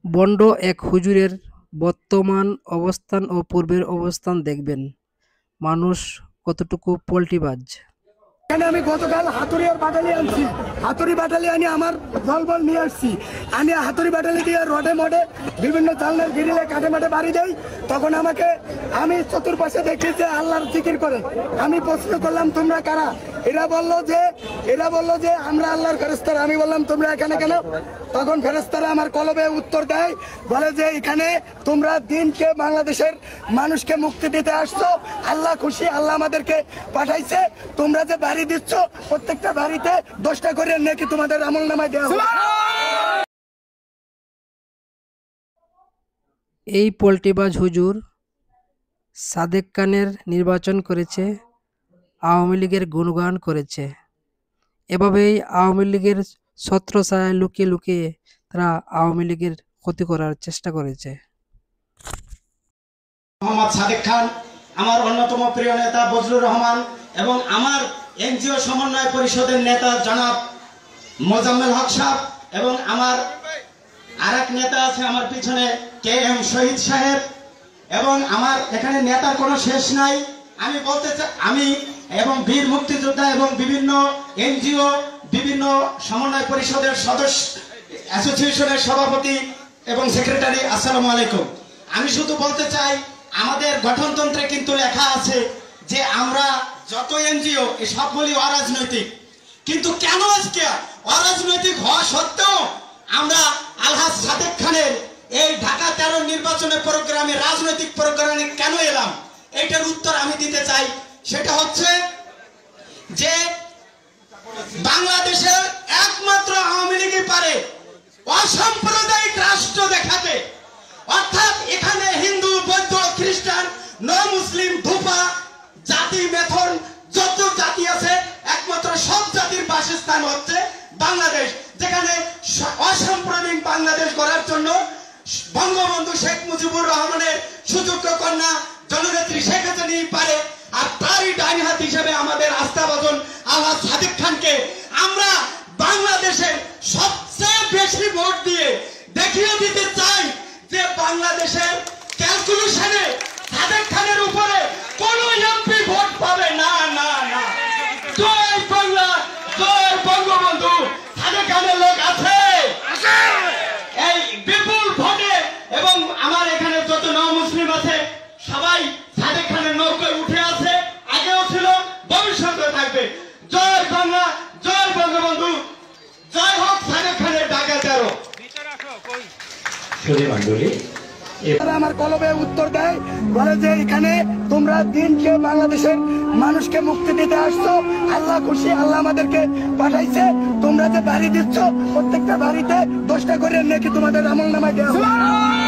Bond এক হুজুরের বর্তমান অবস্থান ও পূর্বের অবস্থান দেখবেন, মানুষ কতটুকু পল্টিবাজ। এখানে আমি গতকাল হাতুড়ি আর বাটালি আনছি, হাতুড়ি বাটালি আনি আমার দলবল নিয়ে আসছি, আমি হাতুড়ি বাটালি দিয়ে রডে মডে বিভিন্ন জানলার গিরিলে কাঠে মাঠে বাড়ি দেই। তখন আমি চতুর্পাশে দেখি যে আল্লাহর জিকির করে। আমি প্রশ্ন করলাম তোমরা কারা? এরা বললো যে আমরা আল্লাহর ফেরেশতারা। আমি বললাম তোমরা এখানে কেন? তখন ফেরেশতারা আমার কলবে উত্তর দেয়, বলে যে এখানে তোমরা দিনকে বাংলাদেশের মানুষকে মুক্তি দিতে আসছো, আল্লাহ খুশি, আল্লাহ আমাদেরকে পাঠাইছে। তোমরা যে বাড়ি দিচ্ছ প্রত্যেকটা বাড়িতে 10টা করে নেকি তোমাদের আমলনামায় দেওয়া হবে। এই পল্টিবাজ হুজুর সাদেক খানের নির্বাচন করেছে, আওয়ামী লীগের গুণগান করেছে। এভাবেই আওয়ামী লীগের ছত্রছায়ায় লুকিয়ে লুকিয়ে তারা আওয়ামী লীগের ক্ষতি করার চেষ্টা করেছে। মোহাম্মদ সাদেক খান, আমার অন্যতম প্রিয় নেতা বজলুর রহমান এবং আমার এনজিও সমন্বয় পরিষদের নেতা জনাব মোজাম্মেল হক সাহেব এবং আমার আরেক নেতা আছে আমার পিছনে KM শহীদ সাহেব, এবং আমার এখানে নেতার কোনো শেষ নাই। আমি বলতে চাই, আমি এবং বীর মুক্তিযোদ্ধা এবং বিভিন্ন এনজিও, বিভিন্ন সমন্বয় পরিষদের সদস্য, অ্যাসোসিয়েশনের সভাপতি এবং সেক্রেটারি, আসসালামু আলাইকুম। আমি শুধু বলতে চাই, আমাদের গঠনতন্ত্রে কিন্তু লেখা আছে যে আমরা যত এনজিও সবগুলি অরাজনৈতিক, কিন্তু কেন আজকে অরাজনৈতিক হওয়া সত্ত্বেও আমরা আলহাজ সাদেক খানের এই ঢাকা 13 নির্বাচনের প্রোগ্রামে, রাজনৈতিক প্রোগ্রামে কেন এলাম, এইটার উত্তর আমি দিতে চাই। সেটা হচ্ছে যে বাংলাদেশের একমাত্র আওয়ামী লীগই পারে অসাম্প্রদায়িক রাষ্ট্র দেখাতে, অর্থাৎ এখানে হিন্দু, বৌদ্ধ, খ্রিস্টান, মুসলিম, ধুপা, জাতি, মেথন, যত জাতি আছে একমাত্র সব জাতির বাসস্থান হচ্ছে বাংলাদেশ, যেখানে অসাম্প্রদায়িক বাংলাদেশ গড়ার জন্য বঙ্গবন্ধু শেখ মুজিবুর রহমানের সুযোগ্য কন্যা জননেত্রী শেখ হাসিনা পারে। আর তারই ডাইন হাত হিসেবে আমাদের আস্থাভাজন আলহাজ সাদেক খানকে আমরা বাংলাদেশের সবচেয়ে বেশি ভোট দিয়ে দেখিয়ে দিতে চাই যে বাংলাদেশের ক্যালকুলেশনে সাদেক খানের উপরে কোন এমপি ভোট পাবে না। না না, জয় বাংলা, জয় বঙ্গবন্ধু। সাদেক খানের লোক আছে এই বিপুল ভোটে, এবং আমার এখানে যত মুসলিম আছে সবাই সাদেক খানের নৌকায় উঠে আছে, আগেও ছিল, ভবিষ্যতে থাকবে। জয় বাংলা, জয় বঙ্গবন্ধু, জয় হোক সাদেক খানের ঢাকা 13। আমার কলবে উত্তর দেয়, বলে যে এখানে তোমরা দিনকে বাংলাদেশের মানুষকে মুক্তি দিতে আসছো, আল্লাহ খুশি, আল্লাহ আমাদেরকে পাঠাইছে। তোমরা যে বাড়ি দিচ্ছ প্রত্যেকটা বাড়িতে 10টা করে নেকি তোমাদের আমলনামায় দেওয়া হবে।